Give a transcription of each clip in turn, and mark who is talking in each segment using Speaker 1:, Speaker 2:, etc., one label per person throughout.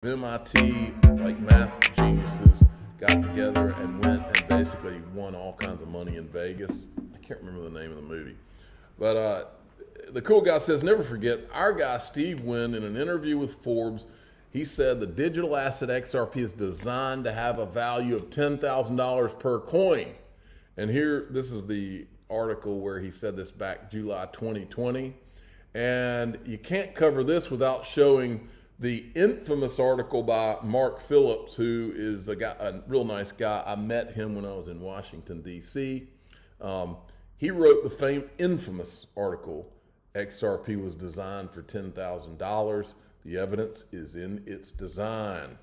Speaker 1: MIT, like math geniuses, got together and went and basically won all kinds of money in Vegas. I can't remember the name of the movie. But the cool guy says, never forget, our guy Steve Wynn, in an interview with Forbes, he said the digital asset XRP is designed to have a value of $10,000 per coin. And here, this is the article where he said this back July 2020. And you can't cover this without showing the infamous article by Mark Phillips, who is a real nice guy. I met him when I was in Washington, D.C. He wrote the infamous article, XRP was designed for $10,000. The evidence is in its design.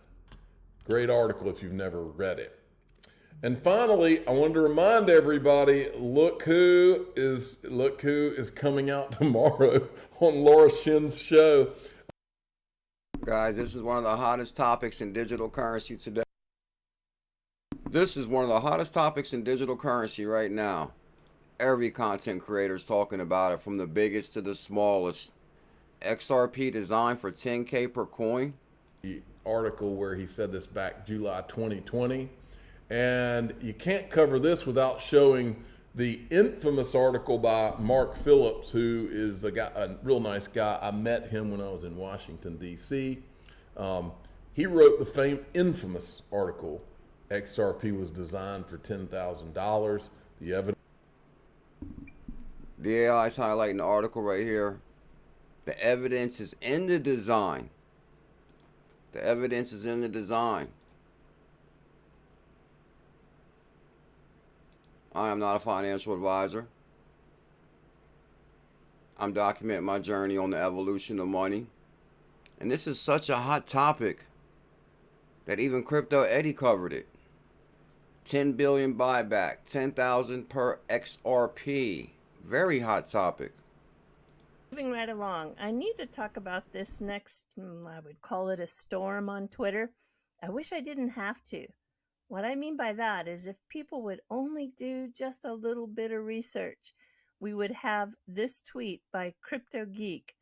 Speaker 1: Great article if you've never read it. And finally, I wanted to remind everybody, look who is coming out tomorrow on Laura Shin's show.
Speaker 2: Guys, this is one of the hottest topics in digital currency today. This is one of the hottest topics in digital currency right now. Every content creator is talking about it, from the biggest to the smallest. XRP designed for 10K per coin.
Speaker 1: The article where he said this back July 2020. And you can't cover this without showing the infamous article by Mark Phillips, who is a real nice guy. I met him when I was in Washington, D.C. He wrote the infamous article, XRP was designed for $10,000. The evidence.
Speaker 2: The AI is highlighting the article right here. The evidence is in the design. The evidence is in the design. I am not a financial advisor. I'm documenting my journey on the evolution of money. And this is such a hot topic that even 𝕝𝕚𝕚𝕤𝕤 covered it. 10 billion buyback, 10,000 per XRP. Very hot topic.
Speaker 3: Moving right along, I need to talk about this next, I would call it a storm on Twitter. I wish I didn't have to. What I mean by that is if people would only do just a little bit of research, we would have this tweet by CryptoGeek,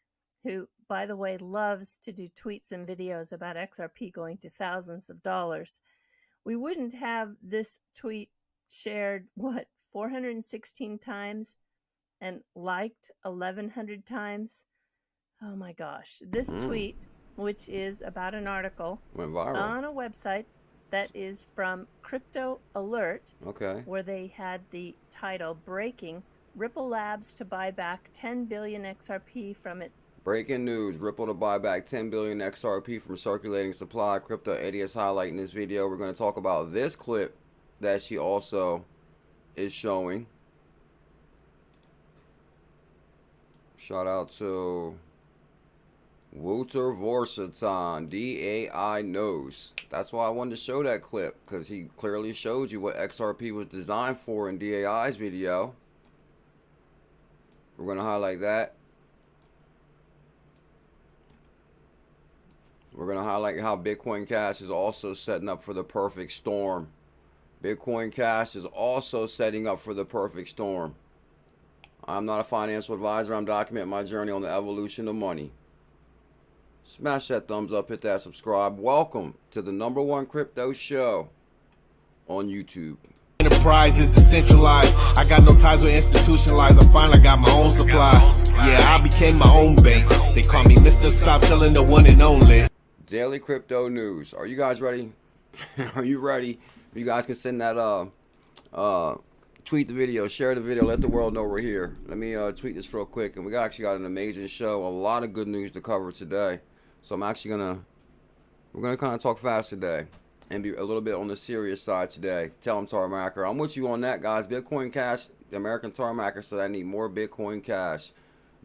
Speaker 3: who, by the way, loves to do tweets and videos about XRP going to thousands of dollars. We wouldn't have this tweet shared, 416 times and liked 1,100 times? Oh my gosh. This tweet, which is about an article
Speaker 2: went viral
Speaker 3: on a website that is from CryptoAlert,
Speaker 2: okay,
Speaker 3: where they had the title, Breaking, Ripple Labs to buy back 10 billion XRP from it.
Speaker 2: Breaking news, Ripple to buy back 10 billion XRP from circulating supply. 𝕝𝕚𝕤𝕤 is highlighting this video. We're going to talk about this clip that she also is showing. Shout out to 𝕝𝕚𝕟𝕚𝕤𝕤, DAI knows. That's why I wanted to show that clip, because he clearly showed you what XRP was designed for in DAI's video. We're going to highlight that. We're going to highlight how Bitcoin Cash is also setting up for the perfect storm. Bitcoin Cash is also setting up for the perfect storm. I'm not a financial advisor. I'm documenting my journey on the evolution of money. Smash that thumbs up, hit that subscribe. Welcome to the #1 crypto show on YouTube.
Speaker 4: Enterprise is decentralized. I got no ties with institutionalized. I finally got my own supply. Yeah, I became my own bank. They call me Mr. Stop Selling, the one and only.
Speaker 2: Daily crypto news. Are you guys ready? Are you ready? You guys can send that tweet the video, share the video, let the world know we're here. Let me tweet this real quick. And we actually got an amazing show, a lot of good news to cover today. So I'm actually we're gonna kind of talk fast today and be a little bit on the serious side today. Tell them Tarmacker, I'm with you on that, guys. Bitcoin Cash, the American Tarmacker said I need more Bitcoin Cash.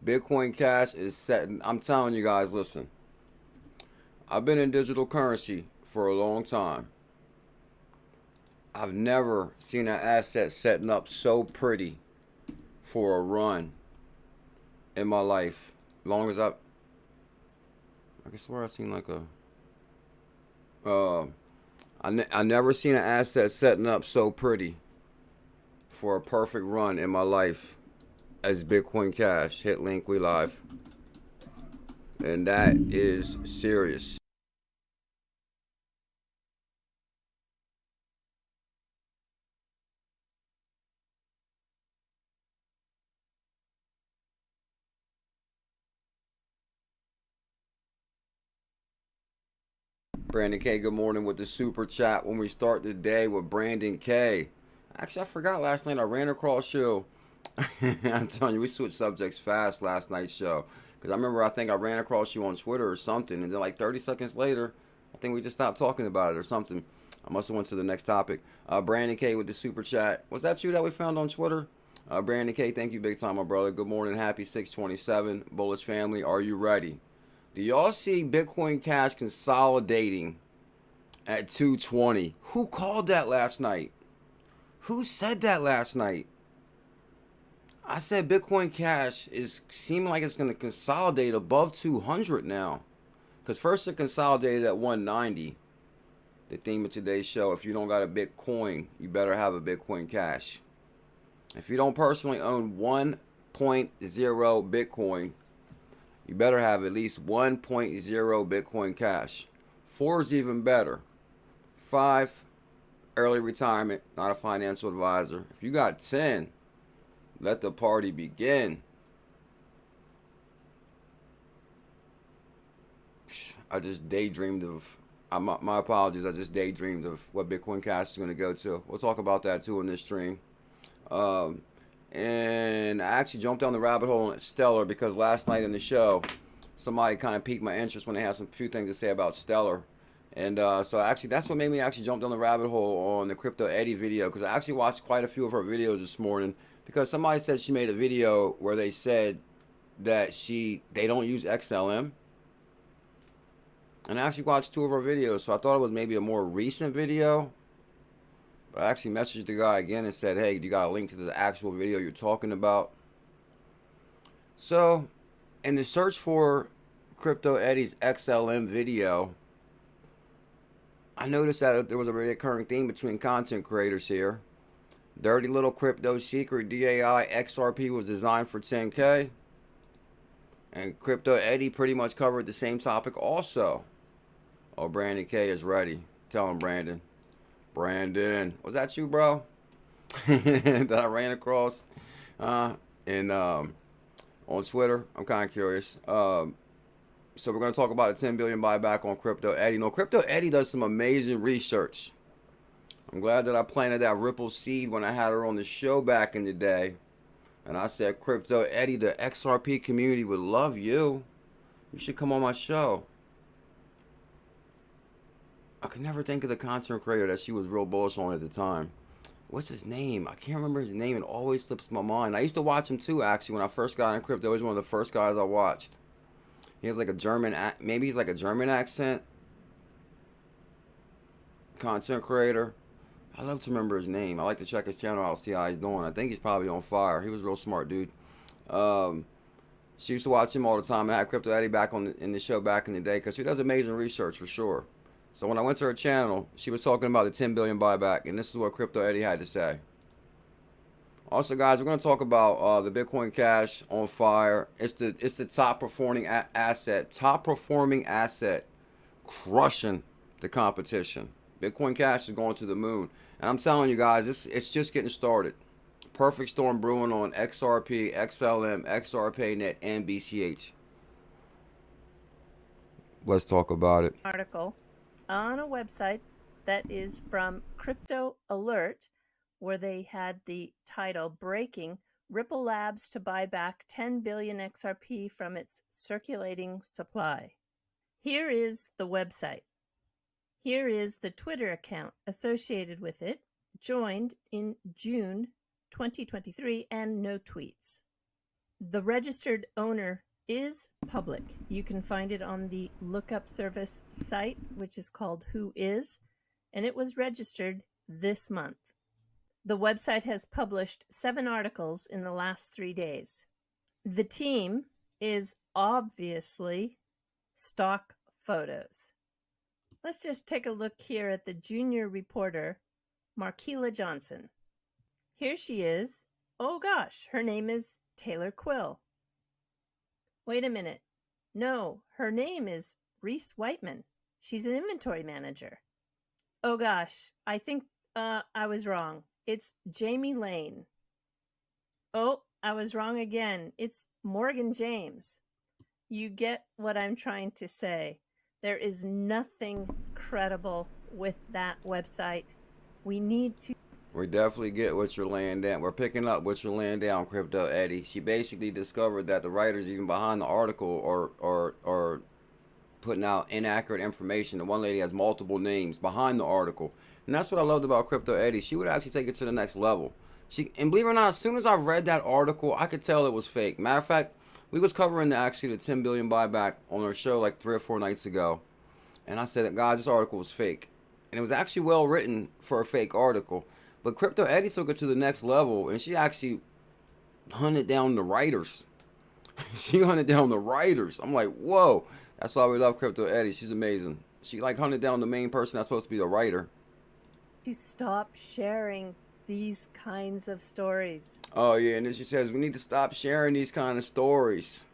Speaker 2: Bitcoin Cash is setting. I'm telling you guys, listen. I've been in digital currency for a long time. I've never seen an asset setting up so pretty for a run in my life. Long as I swear I've seen like I never seen an asset setting up so pretty for a perfect run in my life as Bitcoin Cash. Hit link, we live. And that is serious. Brandon K, good morning with the super chat. When we start the day with Brandon K. Actually, I forgot last night I ran across you. I'm telling you, we switched subjects fast last night's show. Because I remember, I think I ran across you on Twitter or something, and then like 30 seconds later, I think we just stopped talking about it or something. I must have went to the next topic. Brandon K with the super chat. Was that you that we found on Twitter? Brandon K, thank you big time, my brother. Good morning, happy 627. Bullish family, are you ready? Do y'all see Bitcoin Cash consolidating at 220? Who called that last night? Who said that last night? I said Bitcoin Cash is seeming like it's going to consolidate above 200 now. Because first it consolidated at 190. The theme of today's show, if you don't got a Bitcoin, you better have a Bitcoin Cash. If you don't personally own 1.0 Bitcoin, you better have at least 1.0 Bitcoin Cash. 4 is even better. 5, early retirement, not a financial advisor. If you got 10, let the party begin. I just daydreamed of, my apologies, I just daydreamed of what Bitcoin Cash is going to go to. We'll talk about that too in this stream. And I actually jumped down the rabbit hole on Stellar because last night in the show, somebody kind of piqued my interest when they had some few things to say about Stellar. And so actually, that's what made me actually jump down the rabbit hole on the Crypto Eddie video, because I actually watched quite a few of her videos this morning, because somebody said she made a video where they said that they don't use XLM. And I actually watched 2 of her videos, so I thought it was maybe a more recent video. But I actually messaged the guy again and said, hey, you got a link to the actual video you're talking about? So, in the search for Crypto Eddie's XLM video, I noticed that there was a recurring theme between content creators here. Dirty Little Crypto Secret DAI XRP was designed for 10K. And Crypto Eddie pretty much covered the same topic also. Oh, Brandon K is ready. Tell him, Brandon. Brandon, was that you, bro? That I ran across on Twitter. I'm kind of curious. So we're going to talk about a 10 billion buyback on Crypto Eddie. No, Crypto Eddie does some amazing research. I'm glad that I planted that Ripple seed when I had her on the show back in the day. And I said, Crypto Eddie, the XRP community would love you. You should come on my show. I could never think of the content creator that she was real bullish on at the time. What's his name? I can't remember his name. It always slips my mind. I used to watch him too, actually, when I first got in crypto. He was one of the first guys I watched. He has like a German, maybe he's like a German accent. Content creator. I love to remember his name. I like to check his channel out, see how he's doing. I think he's probably on fire. He was a real smart dude. She used to watch him all the time. And I had Crypto Eddie back in the show back in the day, because she does amazing research for sure. So when I went to her channel, she was talking about the 10 billion buyback, and this is what Crypto Eddie had to say. Also, guys, we're going to talk about the Bitcoin Cash on fire. It's the top performing asset, crushing the competition. Bitcoin Cash is going to the moon, and I'm telling you guys, it's just getting started. Perfect storm brewing on XRP, XLM, XRPayNet, and BCH. Let's talk about it.
Speaker 3: Article on a website that is from Crypto Alert, where they had the title Breaking: Ripple Labs to buy back 10 billion XRP from its circulating supply. Here is the website. Here is the Twitter account associated with it, joined in June 2023, and no tweets. The registered owner is public. You can find it on the lookup service site, which is called Whois, and it was registered this month. The website has published 7 articles in the last 3 days. The team is obviously stock photos. Let's just take a look here at the junior reporter, Markela Johnson. Here she is. Oh gosh, her name is Taylor Quill. Wait a minute. No, her name is Reese Whiteman. She's an inventory manager. Oh gosh, I think I was wrong. It's Jamie Lane. Oh, I was wrong again. It's Morgan James. You get what I'm trying to say. There is nothing credible with that website. We need to.
Speaker 2: We definitely get what you're laying down. We're picking up what you're laying down, Crypto Eddie. She basically discovered that the writers even behind the article are putting out inaccurate information. The one lady has multiple names behind the article. And that's what I loved about Crypto Eddie. She would actually take it to the next level. And believe it or not, as soon as I read that article, I could tell it was fake. Matter of fact, we was covering the 10 billion buyback on our show like 3 or 4 nights ago. And I said, guys, this article was fake. And it was actually well written for a fake article. But Crypto Eddie took it to the next level, and she actually hunted down the writers. She hunted down the writers. I'm like, whoa. That's why we love Crypto Eddie. She's amazing. She like hunted down the main person that's supposed to be the writer.
Speaker 3: To stop sharing these kinds of stories.
Speaker 2: Oh, yeah, and then she says, we need to stop sharing these kind of stories.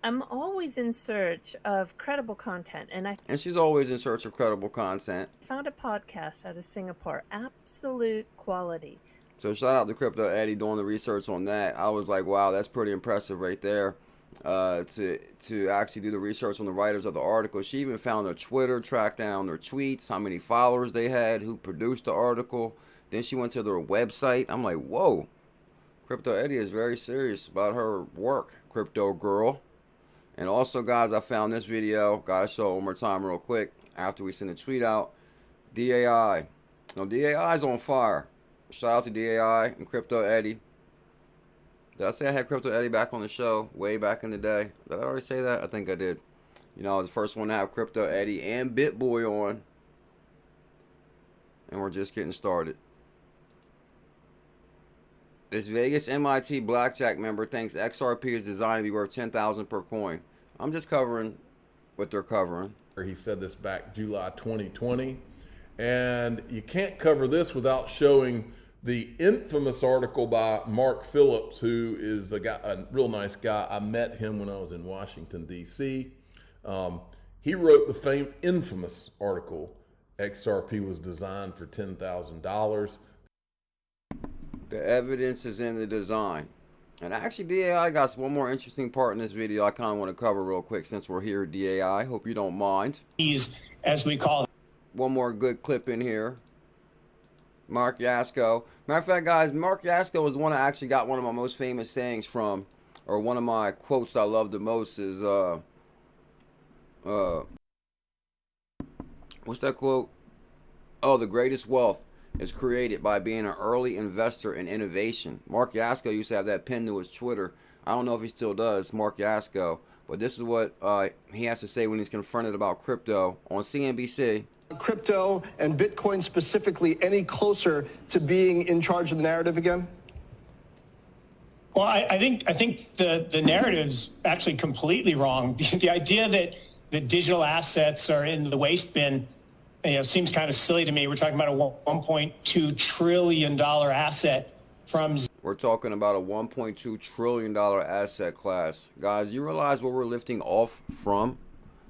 Speaker 3: I'm always in search of credible content, and
Speaker 2: she's always in search of credible content.
Speaker 3: Found a podcast out of Singapore, absolute quality.
Speaker 2: So shout out to Crypto Eddie doing the research on that. I was like, wow, that's pretty impressive right there. To actually do the research on the writers of the article. She even found their Twitter, tracked down their tweets, how many followers they had, who produced the article. Then she went to their website. I'm like, whoa. Crypto Eddie is very serious about her work, Crypto Girl. And also, guys, I found this video. Gotta show it one more time real quick after we send the tweet out. DAI. Now, DAI is on fire. Shout out to DAI and Crypto Eddie. Did I say I had Crypto Eddie back on the show way back in the day? Did I already say that? I think I did. You know, I was the first one to have Crypto Eddie and BitBoy on. And we're just getting started. This Vegas MIT blackjack member thinks XRP is designed to be worth $10,000 per coin. I'm just covering what they're covering.
Speaker 1: He said this back July 2020. And you can't cover this without showing the infamous article by Mark Phillips, who is a real nice guy. I met him when I was in Washington, D.C. He wrote the infamous article, XRP was designed for $10,000.
Speaker 2: The evidence is in the design. And actually, DAI got one more interesting part in this video I kind of want to cover real quick since we're here, DAI. Hope you don't mind.
Speaker 5: As we call it.
Speaker 2: One more good clip in here. Mark Yasko. Matter of fact, guys, Mark Yasko was one I actually got one of my most famous sayings from, or one of my quotes I love the most is, what's that quote? Oh, the greatest wealth is created by being an early investor in innovation. Mark Yasko used to have that pinned to his Twitter. I don't know if he still does, Mark Yasko. But this is what he has to say when he's confronted about crypto on CNBC.
Speaker 6: Crypto and Bitcoin specifically any closer to being in charge of the narrative again?
Speaker 5: Well, I think the narrative's actually completely wrong. The idea that the digital assets are in the waste bin, seems kind of silly to me. We're talking about a $1.2 trillion asset from.
Speaker 2: We're talking about a $1.2 trillion asset class. Guys, you realize where we're lifting off from?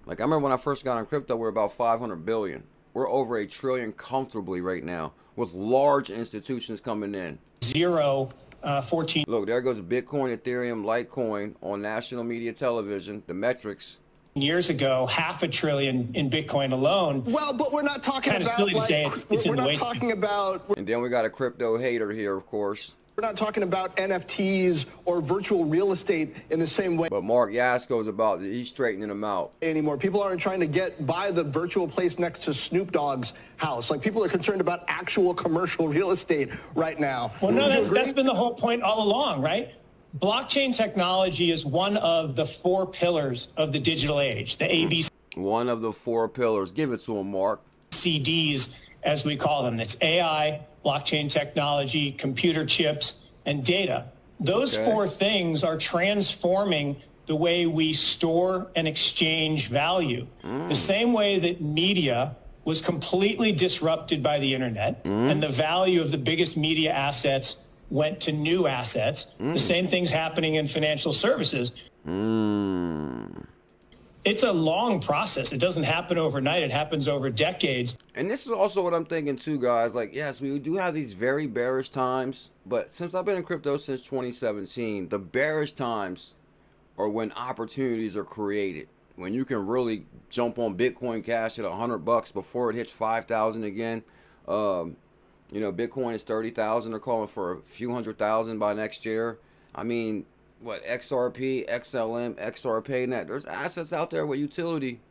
Speaker 2: Like, I remember when I first got on crypto, we were about 500 billion. We're over $1 trillion comfortably right now with large institutions coming in.
Speaker 5: 14.
Speaker 2: Look, there goes Bitcoin, Ethereum, Litecoin on national media television, the metrics.
Speaker 5: Years ago, $500 billion in Bitcoin alone.
Speaker 6: Well, but we're not talking
Speaker 5: kind
Speaker 6: about.
Speaker 5: Of silly to say it's in the waste.
Speaker 6: We're not talking about.
Speaker 2: And then we got a crypto hater here, of course.
Speaker 6: We're not talking about NFTs or virtual real estate in the same way.
Speaker 2: But Mark Yasko's he's straightening them out.
Speaker 6: Anymore. People aren't trying to buy the virtual place next to Snoop Dogg's house. Like, people are concerned about actual commercial real estate right now.
Speaker 5: Well, no, that's been the whole point all along, right? Blockchain technology is one of the 4 pillars of the digital age, the ABC.
Speaker 2: One of the 4 pillars. Give it to him, Mark.
Speaker 5: CDs, as we call them. That's AI, blockchain technology, computer chips, and data. Those 4 things are transforming the way we store and exchange value. The same way that media was completely disrupted by the internet and the value of the biggest media assets went to new assets. The same thing's happening in financial services. It's a long process. It doesn't happen overnight. It happens over decades.
Speaker 2: And this is also what I'm thinking too, guys. Like, yes, we do have these very bearish times, but since I've been in crypto since 2017, the bearish times are when opportunities are created. when you can really jump on Bitcoin Cash at $100 before it hits 5,000 again. You know, Bitcoin is 30,000. They're calling for a few 100,000 by next year. I mean, what, XRP, XLM, XRPayNet. There's assets out there with utility.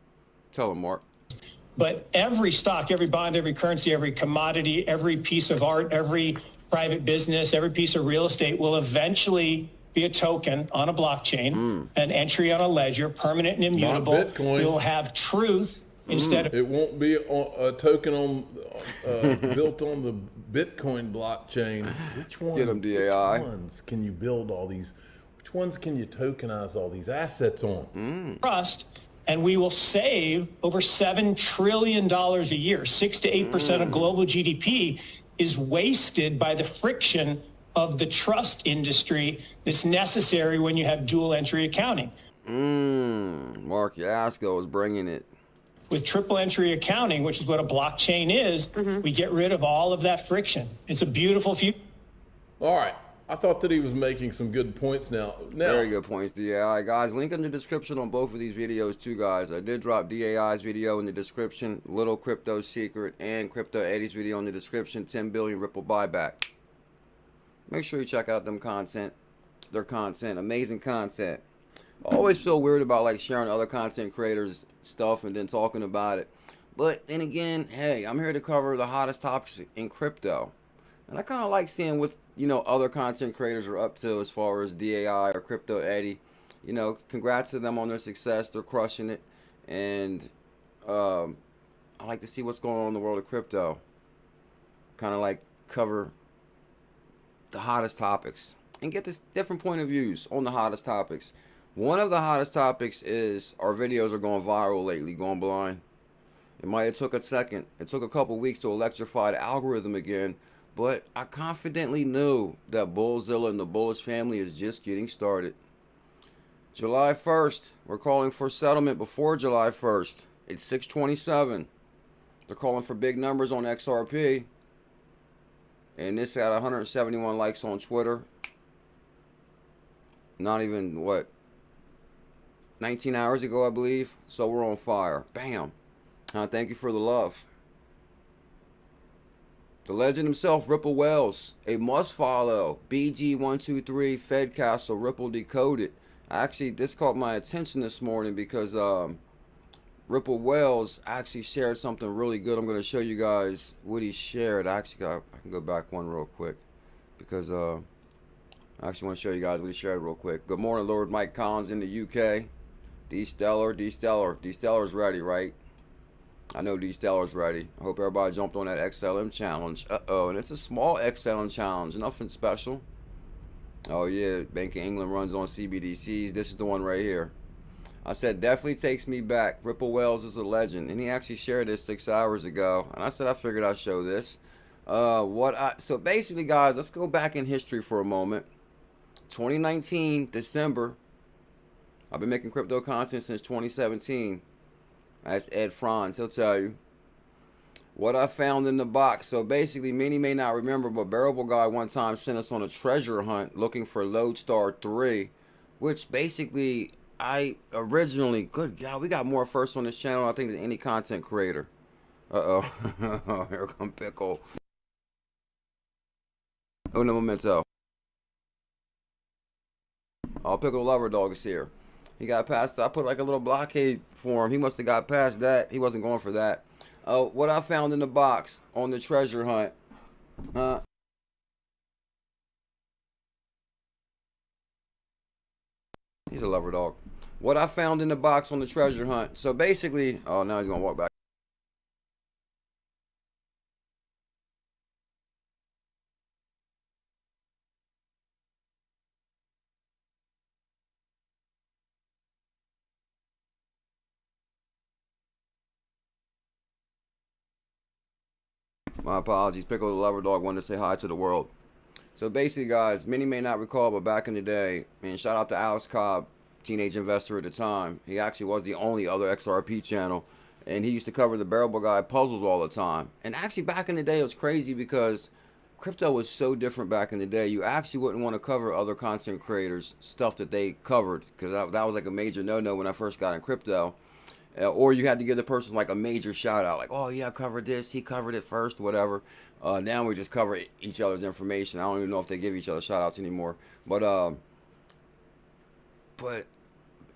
Speaker 2: Tell them, Mark.
Speaker 5: But every stock, every bond, every currency, every commodity, every piece of art, every private business, every piece of real estate will eventually be a token on a blockchain, an entry on a ledger, permanent and immutable.
Speaker 1: Not Bitcoin.
Speaker 5: We'll have truth instead of...
Speaker 1: It won't be a token on built on the Bitcoin blockchain. Which ones can you build all these? Which ones can you tokenize all these assets on?
Speaker 5: Trust, and we will save over $7 trillion a year. 6 to 8% of global GDP is wasted by the friction of the trust industry that's necessary when you have dual entry accounting.
Speaker 2: Mark Yasko is bringing it.
Speaker 5: With triple entry accounting, which is what a blockchain is, we get rid of all of that friction. It's a beautiful future.
Speaker 1: All right. I thought that he was making some good points now.
Speaker 2: Very good points, DAI. Guys, link in the description on both of these videos too, guys. I did drop DAI's video in the description, Little Crypto Secret, and ℚ𝕝𝕚𝕤𝕤's video in the description, 10 billion Ripple buyback. Make sure you check out their content, amazing content. I always feel weird about like sharing other content creators stuff and then talking about it. But then again, hey, I'm here to cover the hottest topics in crypto. And I kind of like seeing what, you know, other content creators are up to as far as DAI or ℚ𝕝𝕚𝕤𝕤. You know, congrats to them on their success. They're crushing it. And I like to see what's going on in the world of crypto. Kind of like cover the hottest topics and get this different point of views on the hottest topics. One of the hottest topics is our videos are going viral lately, going blind. It might have took a second. It took a couple weeks to electrify the algorithm again, but I confidently knew that BuLLZiLLa and the Bullish family is just getting started. July 1st, we're calling for settlement before July 1st. It's 6:27. They're calling for big numbers on XRP. And this had 171 likes on Twitter. Not even, what, 19 hours ago, I believe. So we're on fire. Bam. Thank you for the love. The legend himself, Ripple Wells, a must follow. BG123 Fed Castle, Ripple Decoded. Actually, this caught my attention this morning because Ripple Wells actually shared something really good. I'm going to show you guys what he shared. I can go back one real quick because I actually want to show you guys what he shared real quick. Good morning, Lord Mike Collins in the UK. D-Stellar's ready, right? I know D-Stellar's ready. I hope everybody jumped on that XLM challenge. And it's a small XLM challenge, nothing special. Oh yeah, Bank of England runs on CBDCs. This is the one right here. I said, definitely takes me back. Ripple Wells is a legend. And he actually shared this 6 hours ago. And I said, I figured I'd show this. So basically, guys, let's go back in history for a moment. 2019, December. I've been making crypto content since 2017. That's Ed Franz. He'll tell you. What I found in the box. So basically, many may not remember, but Bearable Guy one time sent us on a treasure hunt looking for Lodestar 3. Which basically, I originally, good God, we got more firsts on this channel, I think, than any content creator. Here come Pickle. 𝕝𝕚𝕚𝕚𝕚. Oh, Pickle Lover Dog is here. He got past, I put like a little blockade for him. He must have got past that. He wasn't going for that. What I found in the box on the treasure hunt. He's a lover dog. What I found in the box on the treasure hunt. So basically, oh, now he's going to walk back. My apologies. Pickle the Lover Dog wanted to say hi to the world. So basically, guys, many may not recall, but back in the day, and shout out to Alex Cobb, teenage investor at the time. He actually was the only other XRP channel, and he used to cover the Bearable Guy puzzles all the time. And actually, back in the day, it was crazy because crypto was so different back in the day. You actually wouldn't want to cover other content creators stuff that they covered, because that was like a major no-no when I first got in crypto. Or you had to give the person like a major shout out, like, oh yeah, I covered this, he covered it first, whatever. Now we just cover each other's information. I don't even know if they give each other shout outs anymore. But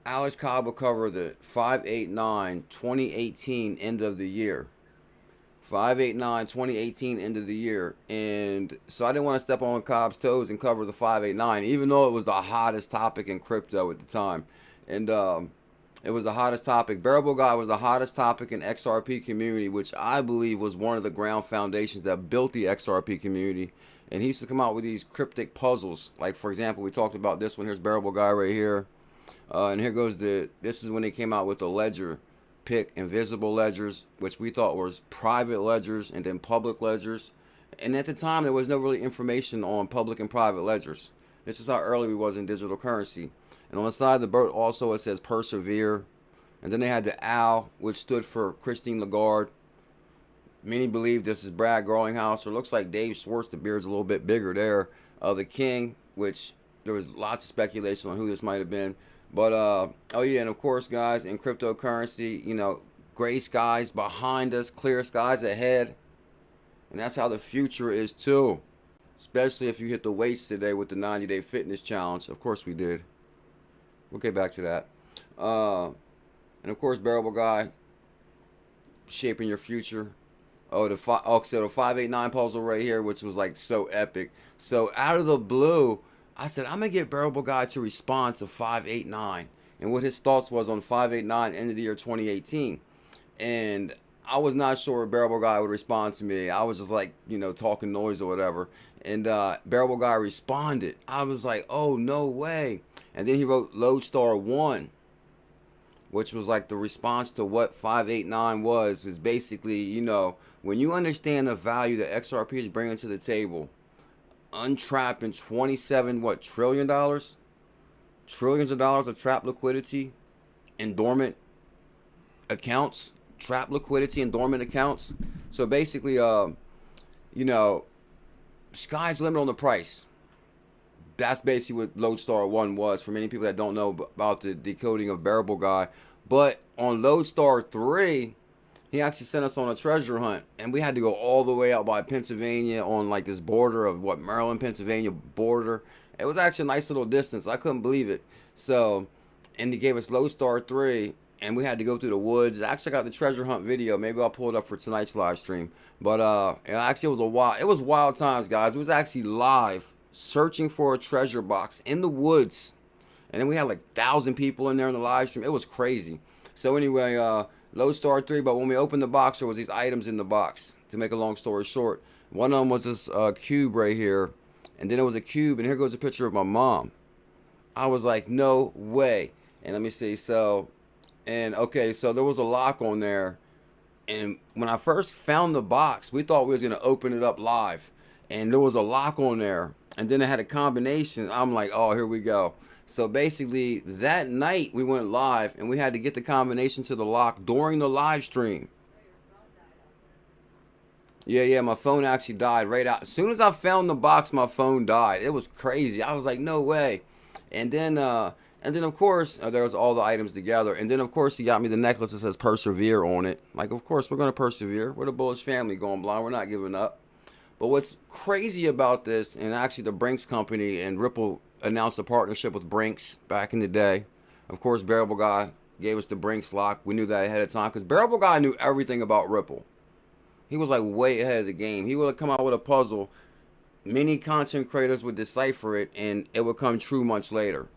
Speaker 2: Alex Cobb will cover the 5/8/9/2018 end of the year. 5/8/9/2018 end of the year. And so I didn't want to step on Cobb's toes and cover the 5/8/9, even though it was the hottest topic in crypto at the time. And it was the hottest topic. 𝕝𝕚𝕟𝕚 was the hottest topic in XRP community, which I believe was one of the ground foundations that built the XRP community. And he used to come out with these cryptic puzzles. Like, for example, we talked about this one. Here's 𝕝𝕚𝕟𝕚 right here. And here goes this is when they came out with the ledger pick, invisible ledgers, which we thought was private ledgers, and then public ledgers. And at the time, there was no really information on public and private ledgers. This is how early we was in digital currency. And on the side of the boat also it says persevere. And then they had the 𝕝𝕚, which stood for Christine Lagarde. Many believe this is Brad Garlinghouse, or looks like Dave Schwartz. The beard's a little bit bigger there. The king, which there was lots of speculation on who this might have been. But, oh yeah, and of course, guys, in cryptocurrency, you know, gray skies behind us, clear skies ahead. And that's how the future is too. Especially if you hit the weights today with the 90-day fitness challenge. Of course we did. We'll get back to that. And of course, 𝕝𝕚𝕟𝕚 shaping your future. So the 5/8/9 puzzle right here, which was like so epic. So out of the blue, I said, I'm going to get 𝕝𝕚𝕟𝕚 to respond to 5/8/9 and what his thoughts was on 5/8/9 end of the year 2018. And I was not sure 𝕝𝕚𝕟𝕚 would respond to me. I was just like, you know, talking noise or whatever. And 𝕝𝕚𝕟𝕚 responded. I was like, oh, no way. And then he wrote 𝕤𝕚𝕚𝕚1, which was like the response to what 5/8/9 was basically, you know, when you understand the value that XRP is bringing to the table, untrapping $27 trillion, trillions of dollars of trapped liquidity in dormant accounts, trapped liquidity in dormant accounts. So basically, you know, sky's the limit on the price. That's basically what 𝕤𝕚𝕚𝕚1 was for many people that don't know about the decoding of 𝕝𝕚𝕚𝕚. But on 𝕤𝕚𝕚3, he actually sent us on a treasure hunt, and we had to go all the way out by Pennsylvania on like this border of Maryland, Pennsylvania border. It was actually a nice little distance. I couldn't believe it. So, and he gave us 𝕤𝕚𝕚3, and we had to go through the woods. I actually got the treasure hunt video. Maybe I'll pull it up for tonight's live stream. But actually, it was wild times, guys. It was actually live, searching for a treasure box in the woods. And then we had like 1,000 people in there in the live stream. It was crazy. So anyway, 𝕤𝕚𝕚3, but when we opened the box, there was these items in the box. To make a long story short, one of them was this cube right here. And then it was a cube, and here goes a picture of my mom. I was like, no way. And let me see. So, and okay, so there was a lock on there. And when I first found the box, we thought we was going to open it up live. And there was a lock on there. And then it had a combination. I'm like, oh, here we go. So basically, that night we went live, and we had to get the combination to the lock during the live stream. Yeah, my phone actually died right out. As soon as I found the box, my phone died. It was crazy. I was like, no way. And then of course, there was all the items together. And then, of course, he got me the necklace that says persevere on it. Like, of course, we're going to persevere. We're the bullish family going blind. We're not giving up. But what's crazy about this, and actually the Brinks company and Ripple announced a partnership with Brinks back in the day. Of course, 𝕝𝕚𝕚𝕚 gave us the Brinks lock. We knew that ahead of time because 𝕝𝕚𝕚𝕚 knew everything about Ripple. He was like way ahead of the game. He would have come out with a puzzle. Many content creators would decipher it, and it would come true much later.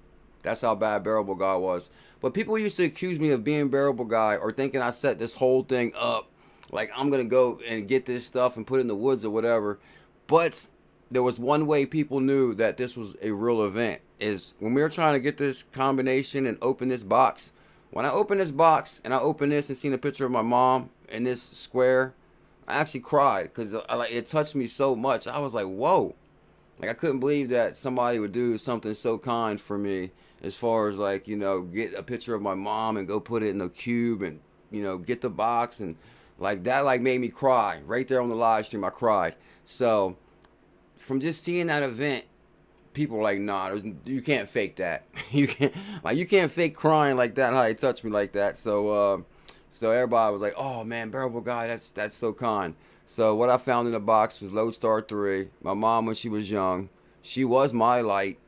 Speaker 2: That's how bad 𝕝𝕚𝕚𝕚 was. But people used to accuse me of being 𝕝𝕚𝕚𝕚 or thinking I set this whole thing up. Like, I'm going to go and get this stuff and put it in the woods or whatever. But there was one way people knew that this was a real event. Is when we were trying to get this combination and open this box. When I opened this box and I opened this and seen a picture of my mom in this square, I actually cried because it touched me so much. I was like, whoa. Like, I couldn't believe that somebody would do something so kind for me as far as, like, you know, get a picture of my mom and go put it in a cube and, you know, get the box. And, like, that, like, made me cry. Right there on the live stream, I cried. So, from just seeing that event, people were like, nah, you can't fake that. You can't fake crying like that, how he touched me like that. So so everybody was like, oh man, bearable guy, that's so kind. So what I found in the box was Lodestar 3. My mom, when she was young, she was my light,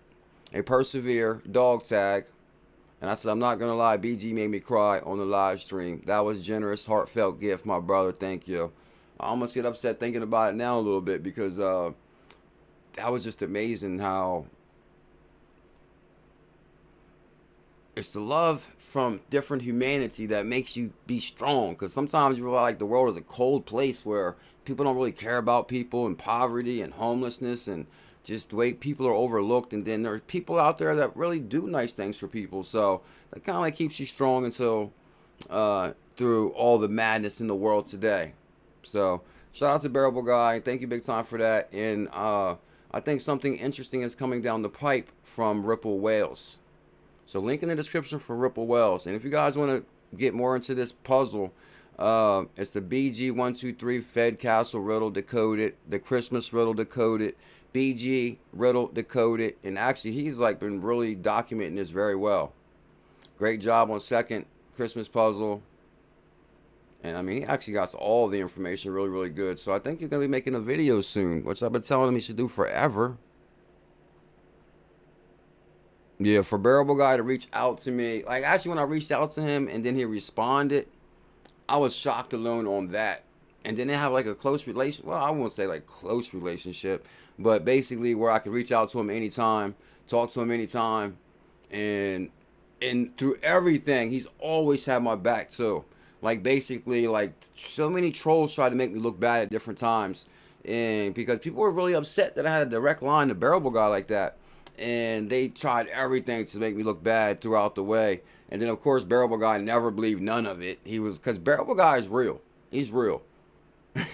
Speaker 2: a persevere dog tag. And I said, I'm not going to lie, BG made me cry on the live stream. That was generous, heartfelt gift, my brother. Thank you. I almost get upset thinking about it now a little bit because that was just amazing how it's the love from different humanity that makes you be strong. Because sometimes you feel like the world is a cold place where people don't really care about people and poverty and homelessness and just the way people are overlooked. And then there's people out there that really do nice things for people. So that kind of like keeps you strong until through all the madness in the world today. So shout out to Bearable Guy. Thank you big time for that. And I think something interesting is coming down the pipe from Ripple Whales. So link in the description for Ripple Whales. And if you guys want to get more into this puzzle, it's the BG123 Fed Castle Riddle Decoded, the Christmas Riddle Decoded, BG Riddle Decoded. And actually, he's like been really documenting this very well. Great job on second Christmas puzzle. And I mean, he actually got all the information really, really good. So I think he's going to be making a video soon, which I've been telling him he should do forever. Yeah, for Bearable Guy to reach out to me. Like, actually, when I reached out to him and then he responded, I was shocked alone on that. And then they have like a close relation. Well, I won't say like close relationship, but basically where I could reach out to him anytime, talk to him anytime. And through everything, he's always had my back too. Like basically, like so many trolls tried to make me look bad at different times. And because people were really upset that I had a direct line to Bearable Guy like that. And they tried everything to make me look bad throughout the way. And then, of course, Bearable Guy never believed none of it. He was, because Bearable Guy is real. He's real.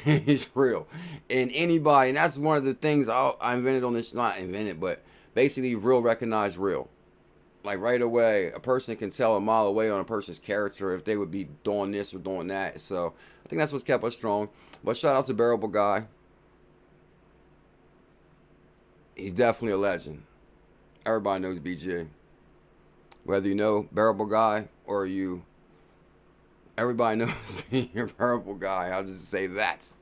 Speaker 2: He's real. And anybody, and that's one of the things I invented on this, not invented, but basically real recognize real. Like right away, a person can tell a mile away on a person's character if they would be doing this or doing that. So I think that's what's kept us strong. But shout out to Bearable Guy. He's definitely a legend. Everybody knows BJ. Whether you know Bearable Guy or everybody knows me, your Bearable Guy. I'll just say that,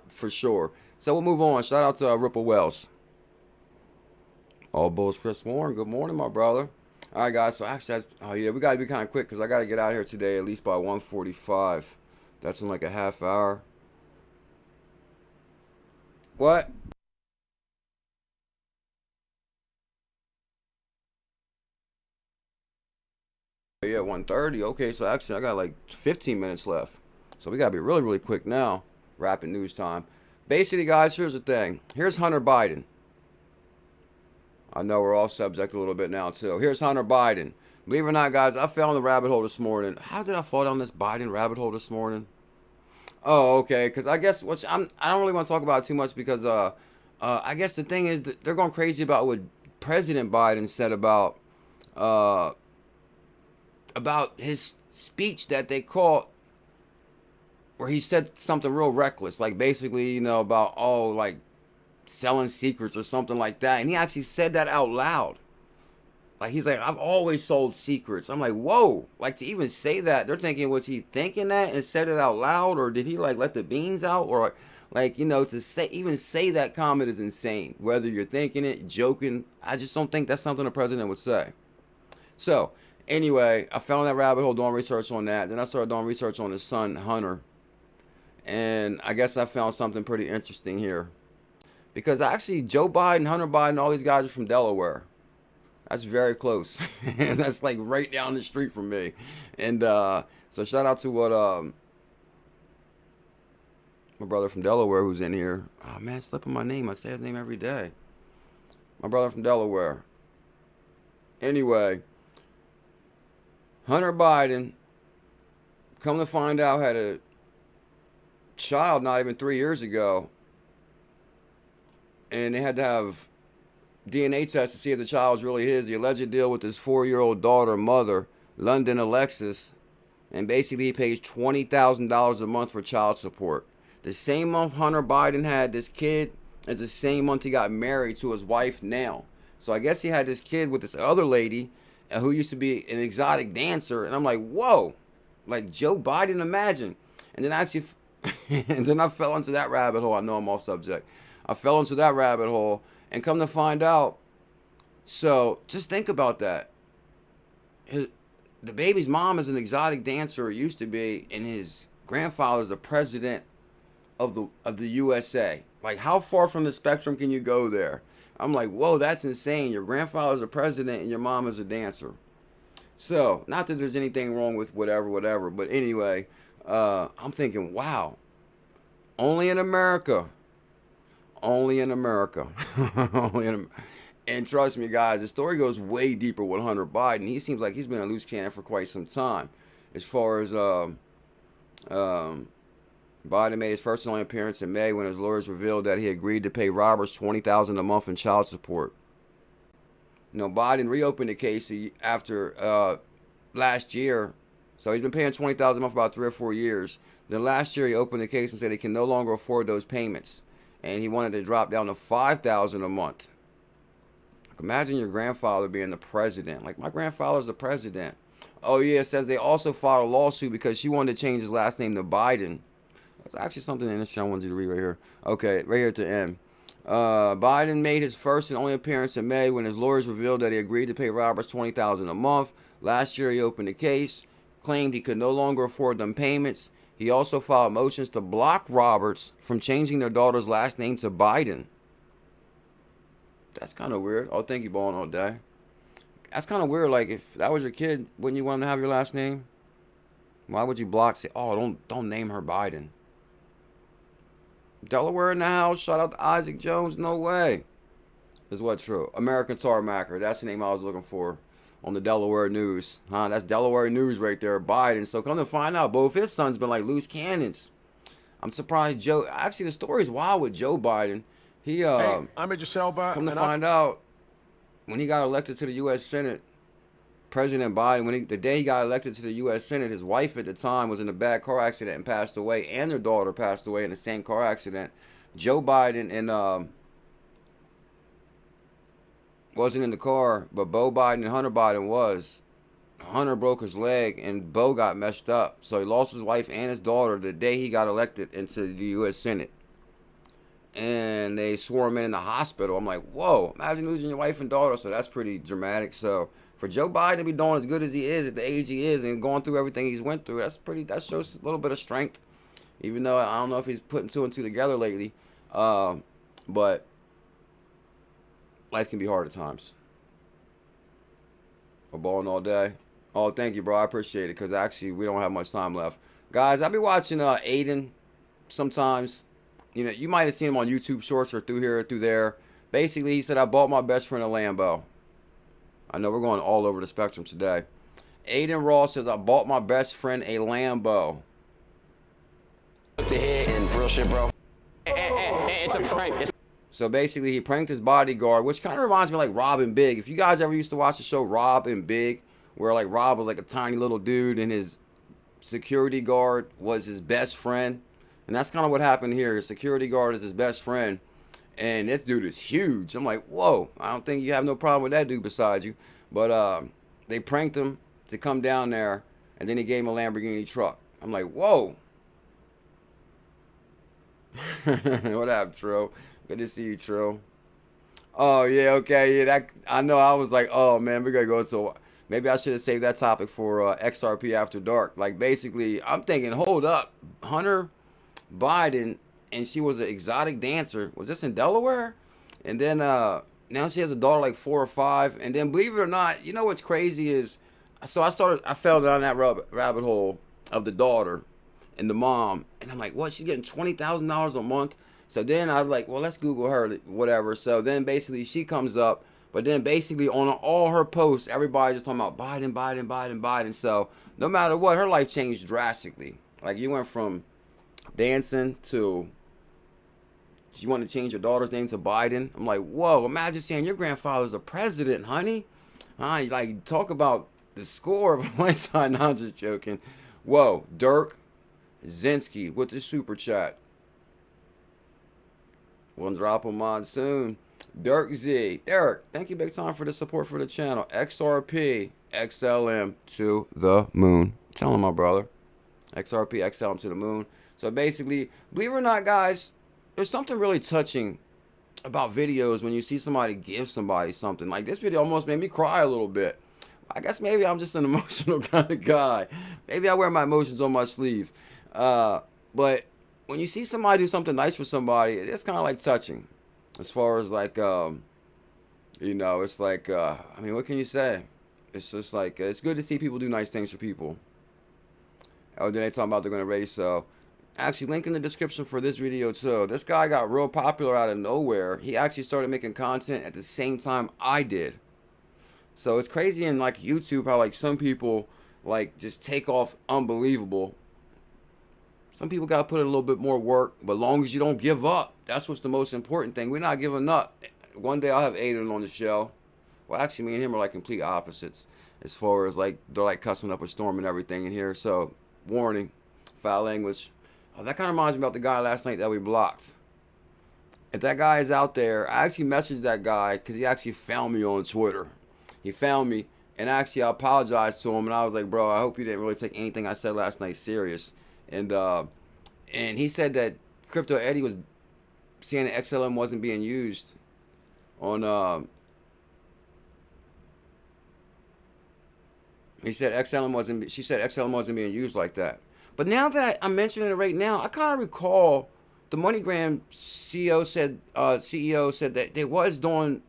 Speaker 2: for sure. So we'll move on. Shout out to Ripple Whales. All Bulls, Chris Warren. Good morning, my brother. All right, guys. So actually, oh yeah, we gotta be kind of quick because I gotta get out here today at least by 1:45. That's in like a half hour. What? Yeah, 1:30. Okay, so actually I got like 15 minutes left. So we gotta be really, really quick now. Rapid news time. Basically, guys, here's the thing. Here's Hunter Biden. I know we're off subject a little bit now, too. Here's Hunter Biden. Believe it or not, guys, I fell in the rabbit hole this morning. How did I fall down this Biden rabbit hole this morning? Oh, okay, because I guess I don't really want to talk about it too much because I guess the thing is that they're going crazy about what President Biden said about his speech that they caught where he said something real reckless, like basically, you know, about, like selling secrets or something like that. And he actually said that out loud. Like, he's like, I've always sold secrets. I'm like, whoa, like to even say that, they're thinking, was he thinking that and said it out loud? Or did he like let the beans out? Or like, you know, to even say that comment is insane. Whether you're thinking it, joking, I just don't think that's something a president would say. So, anyway, I fell in that rabbit hole doing research on that. Then I started doing research on his son, Hunter. And I guess I found something pretty interesting here. Because actually, Joe Biden, Hunter Biden, all these guys are from Delaware. That's very close. That's like right down the street from me. And so shout out to what my brother from Delaware who's in here. Oh, man, slipping my name. I say his name every day. My brother from Delaware. Anyway. Hunter Biden, come to find out, had a child not even 3 years ago. And they had to have DNA tests to see if the child was really his. The alleged deal with his 4-year-old daughter, mother, London Alexis. And basically he pays $20,000 a month for child support. The same month Hunter Biden had this kid, is the same month he got married to his wife now. So I guess he had this kid with this other lady who used to be an exotic dancer. And I'm like, whoa, like Joe Biden, imagine. And then and then I fell into that rabbit hole. I know I'm off subject. I fell into that rabbit hole and come to find out. So just think about that. The baby's mom is an exotic dancer, or used to be, and his grandfather is the president of the USA. Like, how far from the spectrum can you go there? I'm like, whoa, that's insane. Your grandfather's a president and your mom is a dancer. So, not that there's anything wrong with whatever, but anyway, I'm thinking, wow, only in America. Only in America. And trust me, guys, the story goes way deeper with Hunter Biden. He seems like he's been a loose cannon for quite some time. As far as Biden made his first and only appearance in May when his lawyers revealed that he agreed to pay robbers $20,000 a month in child support. You know, Biden reopened the case after last year. So he's been paying $20,000 a month for about 3 or 4 years. Then last year he opened the case and said he can no longer afford those payments. And he wanted to drop down to $5,000 a month. Imagine your grandfather being the president. Like, my grandfather's the president. Oh, yeah, it says they also filed a lawsuit because she wanted to change his last name to Biden. That's actually something interesting I wanted you to read right here. Okay, right here at the end. Biden made his first and only appearance in May when his lawyers revealed that he agreed to pay robbers $20,000 a month. Last year, he opened the case, claimed he could no longer afford them payments. He also filed motions to block Roberts from changing their daughter's last name to Biden. That's kind of weird. Oh, thank you, 𝕝𝕚𝕟𝕚. That's kind of weird. Like, if that was your kid, wouldn't you want him to have your last name? Why would you block? Say, oh, don't name her Biden. Delaware in the house. Shout out to Isaac Jones. No way. Is what true? American Tarmacker. That's the name I was looking for on the Delaware news. Huh? That's Delaware news right there. Biden. So come to find out, both his sons been like loose cannons. I'm surprised Joe. Actually, the story's wild with Joe Biden. He
Speaker 7: hey, I'm 𝕤𝕤𝕟𝕚𝕚.
Speaker 2: Come to find out, when he got elected to the U.S. Senate, President Biden, the day he got elected to the U.S. Senate, his wife at the time was in a bad car accident and passed away, and their daughter passed away in the same car accident. Joe Biden and wasn't in the car, but Beau Biden and Hunter Biden was. Hunter broke his leg and Beau got messed up, so he lost his wife and his daughter the day he got elected into the U.S. Senate. And they swore him in the hospital. I'm like, whoa, imagine losing your wife and daughter. So that's pretty dramatic. So for Joe Biden to be doing as good as he is at the age he is and going through everything he's went through, that shows a little bit of strength. Even though I don't know if he's putting 2 and 2 together lately. But life can be hard at times. We're balling all day. Oh, thank you, bro. I appreciate it, because actually we don't have much time left. Guys, I'll be watching Aiden sometimes. You know, you might have seen him on YouTube Shorts or through here or through there. Basically, he said, I bought my best friend a Lambo. I know we're going all over the spectrum today. Aiden Ross says, I bought my best friend a Lambo.
Speaker 8: And real shit, bro. It's a prank.
Speaker 2: So basically, he pranked his bodyguard, which kind of reminds me of like Rob and Big. If you guys ever used to watch the show Rob and Big, where like Rob was like a tiny little dude and his security guard was his best friend. And that's kind of what happened here. His security guard is his best friend. And this dude is huge. I'm like, whoa, I don't think you have no problem with that dude beside you. But they pranked him to come down there. And then he gave him a Lamborghini truck. I'm like, whoa. What up, Trill? Good to see you, Trill. Oh, yeah, okay. Yeah, I know. I was like, oh, man, we're going to go into... Maybe I should have saved that topic for XRP After Dark. Like, basically, I'm thinking, hold up. Hunter Biden, and she was an exotic dancer. Was this in Delaware? And then now she has a daughter like 4 or 5. And then, believe it or not, you know what's crazy is, so I fell down that rabbit hole of the daughter and the mom, and I'm like, what? She's getting $20,000 a month. So then I was like, well, let's Google her, whatever. So then basically she comes up, but then basically on all her posts, everybody's just talking about Biden, Biden, Biden, Biden. So no matter what, her life changed drastically. Like, you went from dancing to, you want to change your daughter's name to Biden. I'm like, whoa, imagine saying your grandfather's a president, honey. Like, talk about the score of my side. No, I'm just joking. Whoa, Dirk Zinsky with the super chat. We'll drop them on soon. Dirk Z. Derek, thank you big time for the support for the channel. XRP, XLM to the moon. Tell him, my brother. XRP, XLM to the moon. So basically, believe it or not, guys, there's something really touching about videos when you see somebody give somebody something. Like this video almost made me cry a little bit. I guess maybe I'm just an emotional kind of guy. Maybe I wear my emotions on my sleeve. But when you see somebody do something nice for somebody, it's kind of like touching. As far as like, you know, it's like, I mean, what can you say? It's just like, it's good to see people do nice things for people. Oh, then they talking about they're going to raise, so. Actually, link in the description for this video too. This guy got real popular out of nowhere. He actually started making content at the same time I did. So it's crazy in like YouTube how like some people like just take off unbelievable. Some people got to put in a little bit more work, but as long as you don't give up, that's what's the most important thing. We're not giving up. One day I'll have Aiden on the show. Well, actually, me and him are like complete opposites as far as like they're like cussing up a storm and everything in here. So warning, foul language. Oh, that kind of reminds me about the guy last night that we blocked. If that guy is out there, I actually messaged that guy because he actually found me on Twitter. He found me, and actually I apologized to him, and I was like, bro, I hope you didn't really take anything I said last night serious. And he said that Crypto Eddie was saying that XLM wasn't being used on, she said XLM wasn't being used like that. But now that I'm mentioning it right now, I kind of recall the MoneyGram CEO said that they was doing,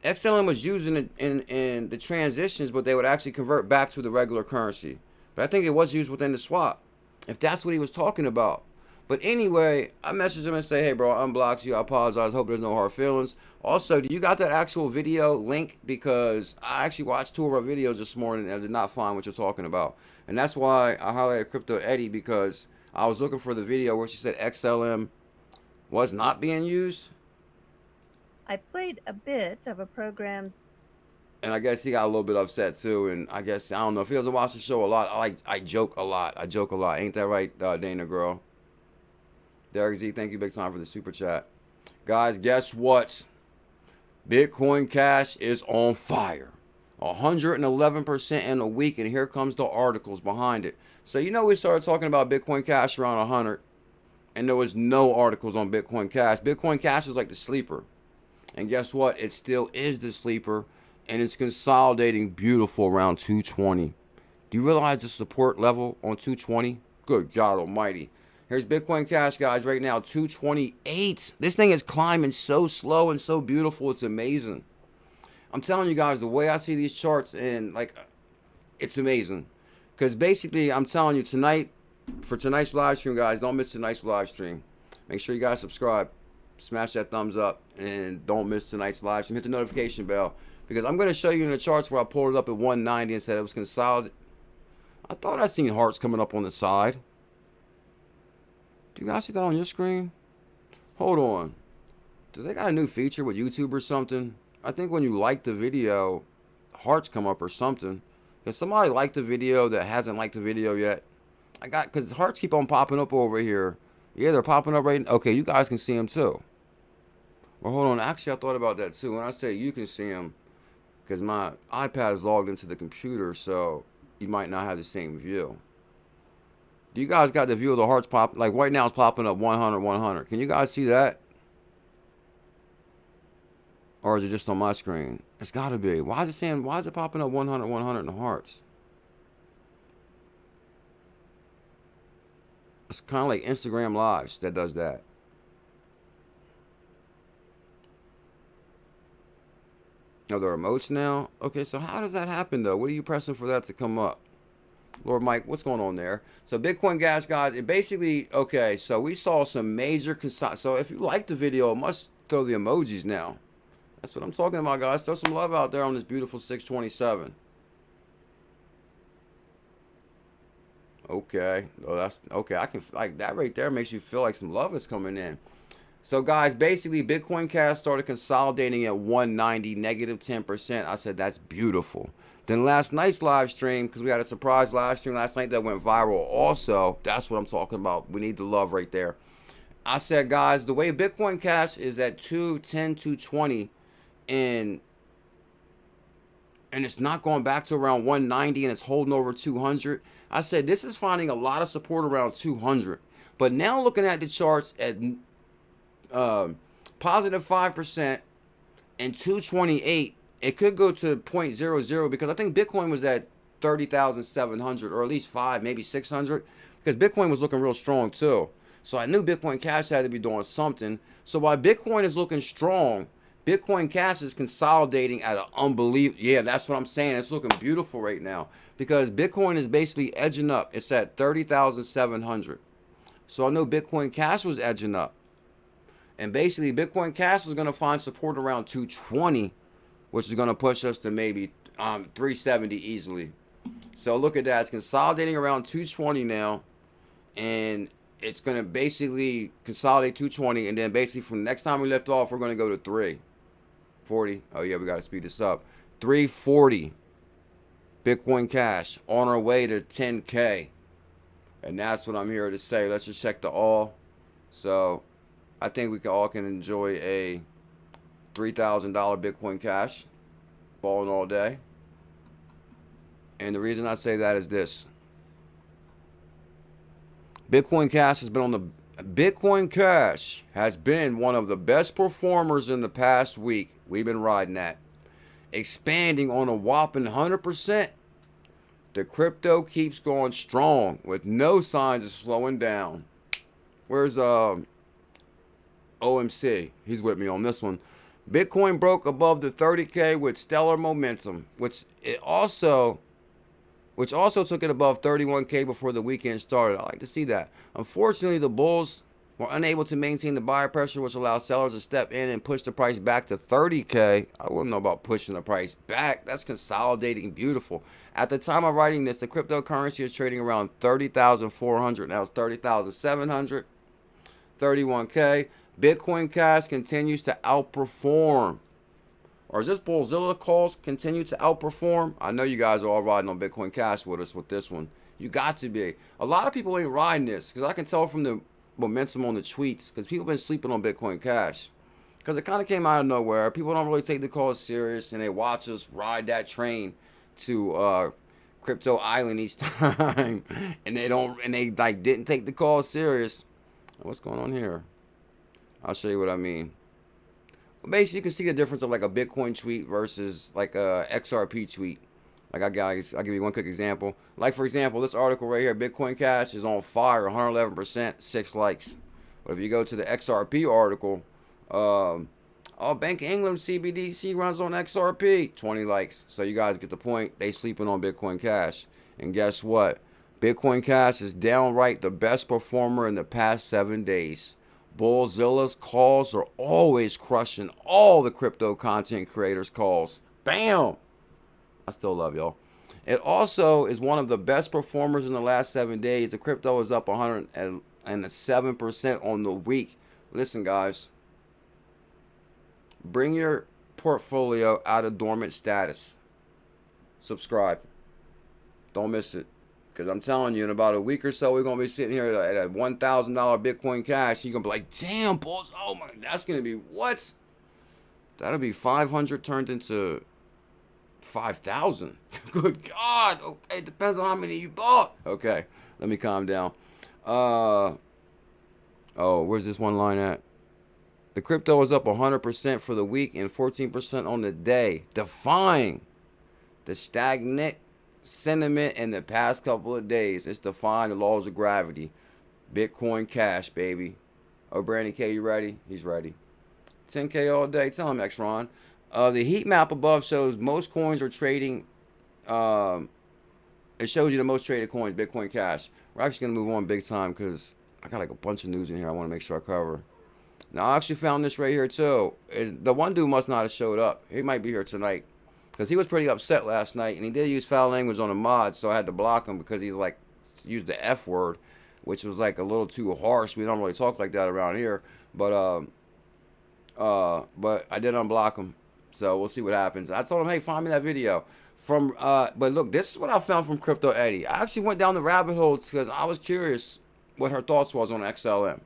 Speaker 2: XLM was using it in the transitions, but they would actually convert back to the regular currency. But I think it was used within the swap, if that's what he was talking about. But anyway, I messaged him and say, hey bro, I unblocked you. I apologize. Hope there's no hard feelings. Also, do you got that actual video link? Because I actually watched 2 of our videos this morning and I did not find what you're talking about. And that's why I highlighted Crypto Eddie, because I was looking for the video where she said XLM was not being used.
Speaker 3: I played a bit of a program.
Speaker 2: And I guess he got a little bit upset too. And I guess, I don't know, if he doesn't watch the show a lot, I joke a lot. I joke a lot. Ain't that right, Dana girl? Derek Z, thank you big time for the super chat. Guys, guess what? Bitcoin Cash is on fire. 111% in a week, and here comes the articles behind it. So you know we started talking about Bitcoin Cash around 100, and there was no articles on Bitcoin Cash. Bitcoin Cash is like the sleeper. And guess what? It still is the sleeper, and it's consolidating beautiful around 220. Do you realize the support level on 220? Good God almighty. Here's Bitcoin Cash, guys, right now, 228. This thing is climbing so slow and so beautiful. It's amazing. I'm telling you guys, the way I see these charts, and like, it's amazing. Because basically, I'm telling you, tonight, for tonight's live stream, guys, don't miss tonight's live stream. Make sure you guys subscribe, smash that thumbs up, and don't miss tonight's live stream. Hit the notification bell, because I'm going to show you in the charts where I pulled it up at 190 and said it was consolidated. I thought I seen hearts coming up on the side. Do you guys see that on your screen? Hold on. Do they got a new feature with YouTube or something? I think when you like the video, hearts come up or something. If somebody liked the video that hasn't liked the video yet, because hearts keep on popping up over here. Yeah, they're popping up right now. Okay, you guys can see them too. Well, hold on. Actually, I thought about that too. When I say you can see them, because my iPad is logged into the computer, so you might not have the same view. Do you guys got the view of the hearts pop? Like right now it's popping up 100, 100. Can you guys see that? Or is it just on my screen? It's got to be. Why is it popping up 100, 100 in the hearts? It's kind of like Instagram Lives that does that. Oh, there are emotes now? Okay, so how does that happen though? What are you pressing for that to come up? Lord Mike, what's going on there? So Bitcoin Gas, guys, it basically, okay, so we saw some major, so if you like the video, it must throw the emojis now. That's what I'm talking about, guys. Throw some love out there on this beautiful 627. Okay. Oh, that's okay. I can like that right there makes you feel like some love is coming in. So guys, basically Bitcoin Cash started consolidating at 190, negative 10%. I said that's beautiful. Then last night's live stream, because we had a surprise live stream last night that went viral also. That's what I'm talking about. We need the love right there. I said, guys, the way Bitcoin Cash is at 210, 220, and it's not going back to around 190 and it's holding over 200. I said this is finding a lot of support around 200. But now looking at the charts at positive 5% and 228, it could go to 0.00 because I think Bitcoin was at 30,700 or at least 5, maybe 600 because Bitcoin was looking real strong too. So I knew Bitcoin Cash had to be doing something. So while Bitcoin is looking strong, Bitcoin Cash is consolidating at an unbelievable, yeah, that's what I'm saying. It's looking beautiful right now because Bitcoin is basically edging up. It's at 30,700. So I know Bitcoin Cash was edging up. And basically Bitcoin Cash is going to find support around 220, which is going to push us to maybe 370 easily. So look at that. It's consolidating around 220 now. And it's going to basically consolidate 220. And then basically from the next time we lift off, we're going to go to 340. Oh, yeah, we got to speed this up. 340 Bitcoin Cash on our way to 10K. And that's what I'm here to say. Let's just check the all. So I think we all can enjoy a $3,000 Bitcoin Cash balling all day. And the reason I say that is this. Bitcoin Cash has been one of the best performers in the past week. We've been riding that. Expanding on a whopping 100%. The crypto keeps going strong with no signs of slowing down. Where's OMC? He's with me on this one. Bitcoin broke above the 30K with stellar momentum, which also took it above 31K before the weekend started. I like to see that. Unfortunately, the bulls were unable to maintain the buyer pressure, which allowed sellers to step in and push the price back to 30K. I wouldn't know about pushing the price back. That's consolidating beautiful. At the time of writing this, the cryptocurrency is trading around 30,400. Now it's 30,700, 31K. Bitcoin Cash continues to outperform. Or is this BuLLZiLLa calls continue to outperform? I know you guys are all riding on Bitcoin Cash with us with this one. You got to be. A lot of people ain't riding this because I can tell from the momentum on the tweets because people been sleeping on Bitcoin Cash because it kind of came out of nowhere. People don't really take the calls serious and they watch us ride that train to Crypto Island each time and they like didn't take the call serious. What's going on here? I'll show you what I mean. Basically, you can see the difference of like a Bitcoin tweet versus like a XRP tweet. Like I'll give you one quick example. Like for example, this article right here, Bitcoin Cash is on fire, 111%, 6 likes. But if you go to the XRP article, Bank of England CBDC runs on XRP, 20 likes. So you guys get the point. They sleeping on Bitcoin Cash. And guess what? Bitcoin Cash is downright the best performer in the past 7 days. BuLLZiLLa's calls are always crushing all the crypto content creators' calls. Bam! I still love y'all. It also is one of the best performers in the last 7 days. The crypto is up 107% on the week. Listen, guys. Bring your portfolio out of dormant status. Subscribe. Don't miss it. Because I'm telling you, in about a week or so, we're going to be sitting here at a $1,000 Bitcoin Cash. You're going to be like, damn, Bulls. Oh, my. That's going to be what? That'll be 500 turned into 5,000. Good God. Okay, depends on how many you bought. Okay, let me calm down. Where's this one line at? The crypto is up 100% for the week and 14% on the day, defying the stagnant sentiment in the past couple of days. It's defying the laws of gravity. Bitcoin Cash, baby. Oh, Brandon K, you ready? He's ready. 10K all day. Tell him, X-Ron. The heat map above shows most coins are trading. It shows you the most traded coins, Bitcoin Cash. We're actually going to move on big time because I got like a bunch of news in here I want to make sure I cover. Now, I actually found this right here, too. The one dude must not have showed up. He might be here tonight. Because he was pretty upset last night. And he did use foul language on a mod. So I had to block him because he's like, used the F word. Which was like a little too harsh. We don't really talk like that around here. But I did unblock him. So we'll see what happens. I told him, hey, find me that video. But look, this is what I found from Crypto Eddie. I actually went down the rabbit hole because I was curious what her thoughts was on XLM.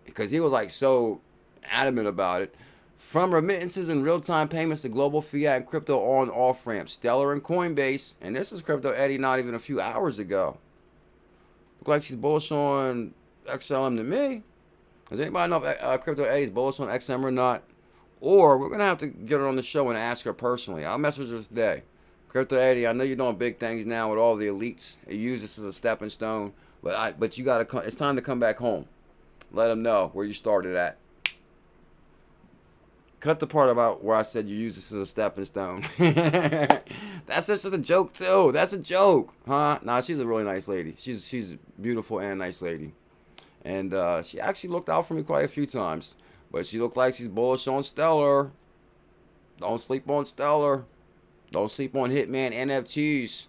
Speaker 2: because he was like so adamant about it. From remittances and real-time payments to global fiat and crypto on off ramps, Stellar and Coinbase, and this is 𝕝𝕚𝕣𝕚 not even a few hours ago. Look like she's bullish on 𝕝𝕚𝕚𝕚. Does anybody know if 𝕝𝕚𝕚𝕚 is bullish on XM or not? Or we're gonna have to get her on the show and ask her personally. I'll message her today. 𝕝𝕚𝕚𝕚, I know you're doing big things now with all the elites. You use this as a stepping stone, but you gotta come. It's time to come back home. Let them know where you started at. Cut the part about where I said you use this as a stepping stone. That's just a joke too. That's a joke, huh? Nah, she's a really nice lady. She's beautiful and a nice lady, and she actually looked out for me quite a few times. But she looked like she's bullish on Stellar. Don't sleep on Stellar. Don't sleep on Hitman NFTs.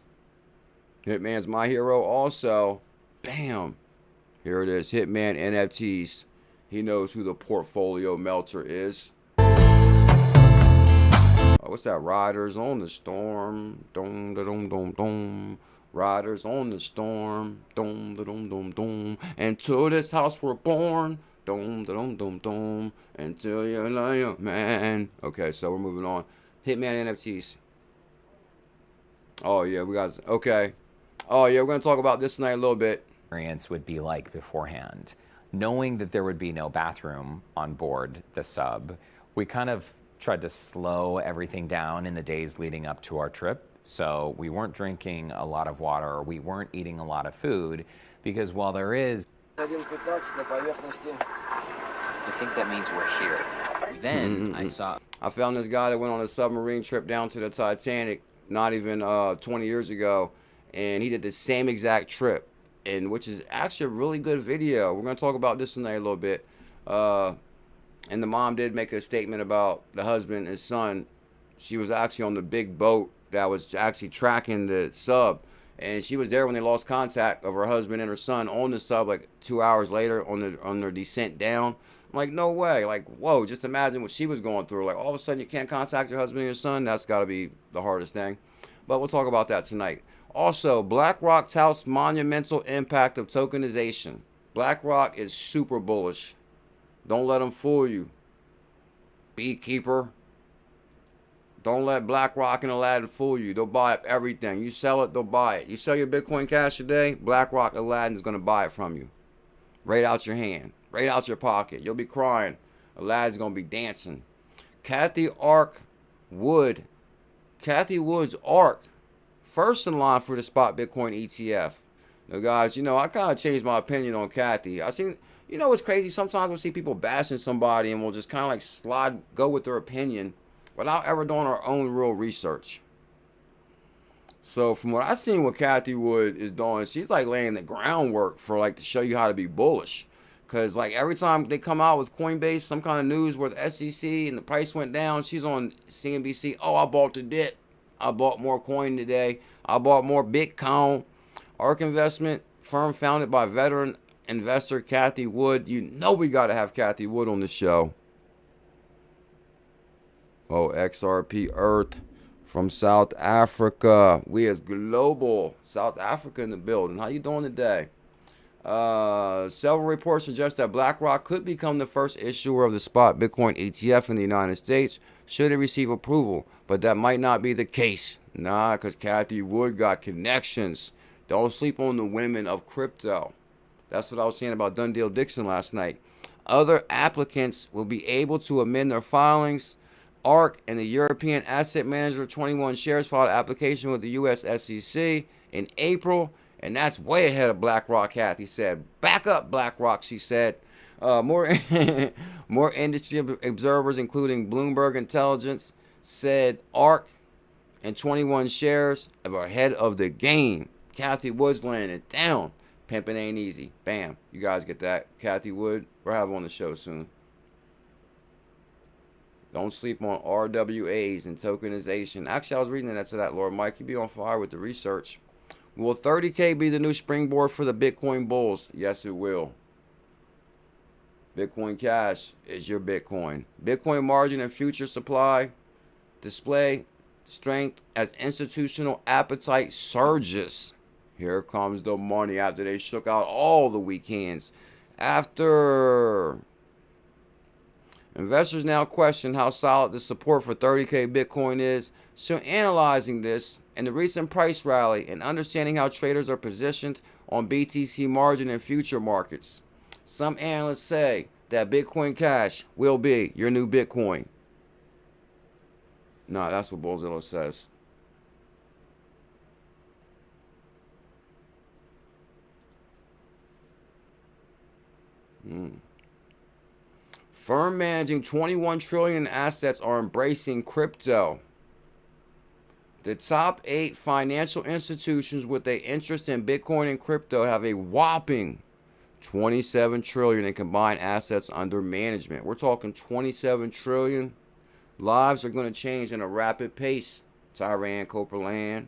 Speaker 2: Hitman's my hero also. Bam. Here it is. Hitman NFTs. He knows who the portfolio melter is. What's that? Riders on the storm. Dum da dum dum dum. Riders on the storm. Dum da dum dum dum. And to this house we're born. Dum da dum dum dum. Until you're like, man. Okay, so we're moving on. Hitman NFTs. Oh yeah, we got. Okay. Oh yeah, we're gonna talk about this tonight a little bit.
Speaker 7: Experience would be like beforehand. Knowing that there would be no bathroom on board the sub, we kind of tried to slow everything down in the days leading up to our trip. So we weren't drinking a lot of water, or we weren't eating a lot of food, because while there is...
Speaker 9: I think that means we're here. Then I
Speaker 2: found this guy that went on a submarine trip down to the Titanic not even 20 years ago, and he did the same exact trip, and which is actually a really good video. We're going to talk about this tonight a little bit. And the mom did make a statement about the husband and son. She was actually on the big boat that was actually tracking the sub, and she was there when they lost contact of her husband and her son on the sub like 2 hours later on their descent down. I'm like, no way. Like, whoa, just imagine what she was going through. Like, all of a sudden you can't contact your husband and your son. That's got to be the hardest thing. But we'll talk about that tonight. Also, BlackRock touts monumental impact of tokenization. BlackRock is super bullish. Don't let them fool you, beekeeper. Don't let BlackRock and Aladdin fool you. They'll buy up everything. You sell it, they'll buy it. You sell your Bitcoin Cash today, BlackRock, Aladdin's going to buy it from you. Right out your hand. Right out your pocket. You'll be crying. Aladdin's going to be dancing. Kathy Wood's ARK. First in line for the spot Bitcoin ETF. Now, guys, you know, I kind of changed my opinion on Kathy. I seen... You know what's crazy? Sometimes we'll see people bashing somebody and we'll just kind of like go with their opinion without ever doing our own real research. So from what I've seen what Kathy Wood is doing, she's like laying the groundwork for like to show you how to be bullish. Because like every time they come out with Coinbase, some kind of news where the SEC and the price went down, she's on CNBC. Oh, I bought the dip. I bought more coin today. I bought more Bitcoin. ARK investment firm founded by veteran investor Kathy Wood. You know we got to have Kathy Wood on the show. Oh, XRP Earth from South Africa. We as global South Africa in the building. How you doing today? Several reports suggest that BlackRock could become the first issuer of the spot Bitcoin ETF in the United States should it receive approval, but that might not be the case. Nah, because Kathy Wood got connections. Don't sleep on the women of crypto. That's what I was saying about Dundale Dixon last night. Other applicants will be able to amend their filings. ARK and the European Asset Manager 21 Shares filed an application with the U.S. SEC in April, and that's way ahead of BlackRock. Kathy said, "Back up, BlackRock," she said. More industry observers, including Bloomberg Intelligence, said ARK and 21 Shares are ahead of the game. Kathy Wood's laying it down. Pimping ain't easy. Bam. You guys get that. Kathy Wood, we'll have her on the show soon. Don't sleep on RWAs and tokenization. Actually, I was reading that to that, Lord Mike. You be on fire with the research. Will 30K be the new springboard for the Bitcoin bulls? Yes, it will. Bitcoin Cash is your Bitcoin. Bitcoin margin and future supply display strength as institutional appetite surges. Here comes the money after they shook out all the weekends. After investors now question how solid the support for 30K Bitcoin is, so analyzing this and the recent price rally and understanding how traders are positioned on BTC margin in future markets. Some analysts say that Bitcoin Cash will be your new Bitcoin. No, that's what BuLLZiLLa says. Firm managing 21 trillion assets are embracing crypto. The top 8 financial institutions with an interest in Bitcoin and crypto have a whopping 27 trillion in combined assets under management. We're talking 27 trillion. Lives are going to change in a rapid pace. Tyran Copeland.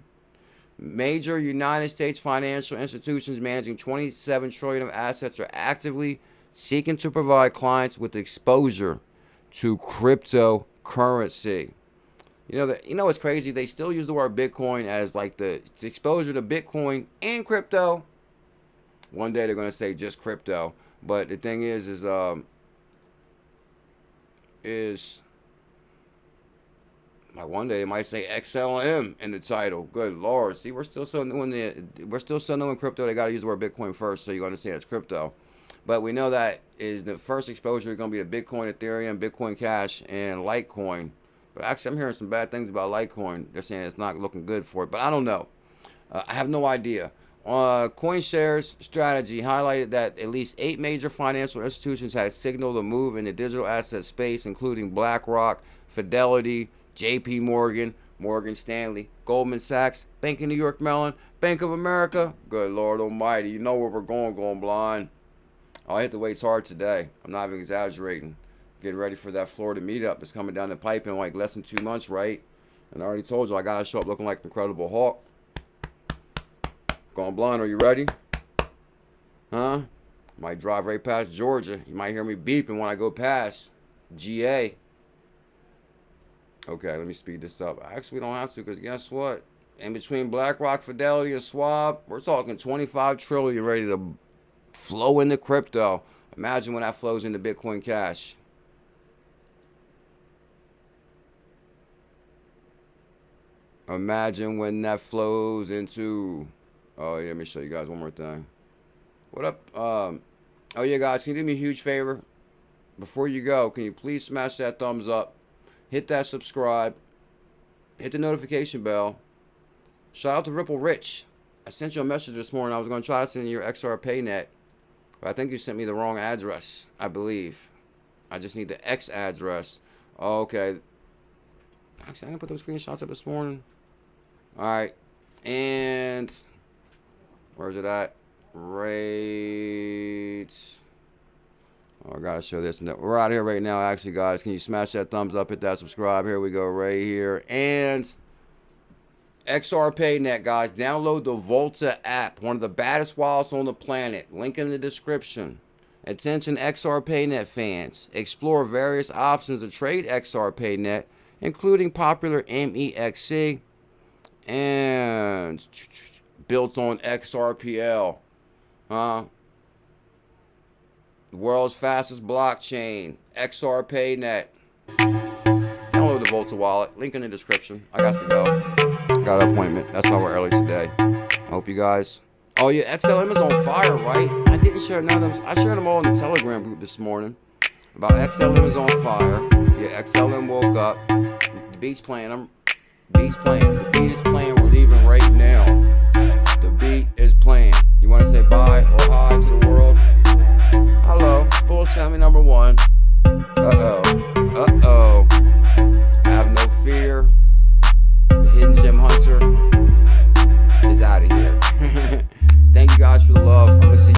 Speaker 2: Major United States financial institutions managing 27 trillion of assets are actively seeking to provide clients with exposure to cryptocurrency. You know what's crazy? They still use the word Bitcoin as like the exposure to Bitcoin and crypto. One day they're going to say just crypto, but the thing is like one day they might say XLM in the title. Good Lord! See, we're still so new in crypto. They got to use the word Bitcoin first, so you're going to say it's crypto. But we know that is the first exposure is going to be to Bitcoin, Ethereum, Bitcoin Cash, and Litecoin. But actually, I'm hearing some bad things about Litecoin. They're saying it's not looking good for it. But I don't know. I have no idea. CoinShares strategy highlighted that at least 8 major financial institutions had signaled a move in the digital asset space, including BlackRock, Fidelity, JP Morgan, Morgan Stanley, Goldman Sachs, Bank of New York Mellon, Bank of America. Good Lord Almighty. You know where we're going blind. I hit the weights hard today. I'm not even exaggerating. Getting ready for that Florida meetup. It's coming down the pipe in like less than 2 months, right? And I already told you I got to show up looking like Incredible Hulk. Going blind, are you ready? Huh? Might drive right past Georgia. You might hear me beeping when I go past GA. Okay, let me speed this up. Actually, we don't have to because guess what? In between BlackRock, Fidelity, and Schwab, we're talking 25 trillion ready to flow into crypto. Imagine when that flows into Bitcoin Cash. Imagine when that flows into... Oh, yeah, let me show you guys one more thing. What up? Oh, yeah, guys, can you do me a huge favor? Before you go, can you please smash that thumbs up? Hit that subscribe. Hit the notification bell. Shout out to Ripple Rich. I sent you a message this morning. I was going to try to send you your XRPayNet. But I think you sent me the wrong address, I believe. I just need the X address. Oh, okay. Actually, I didn't put those screenshots up this morning. All right. And where's it at? Right. Oh, I got to show this. We're out here right now, actually, guys. Can you smash that thumbs up, hit that subscribe? Here we go, right here. And XRPayNet, guys. Download the Volta app, one of the baddest wallets on the planet. Link in the description. Attention XRPayNet fans. Explore various options to trade XRPayNet, including popular MEXC and built on XRPL. The world's fastest blockchain, XRPayNet. Download the Volta wallet. Link in the description. I got to go. Got an appointment. That's why we're early today. I hope you guys... Oh, yeah, XLM is on fire, right? I didn't share none of them. I shared them all in the Telegram group this morning. About XLM is on fire. Yeah, XLM woke up. The beat's playing. The beat is playing. We're leaving right now. The beat is playing. You want to say bye or hi to the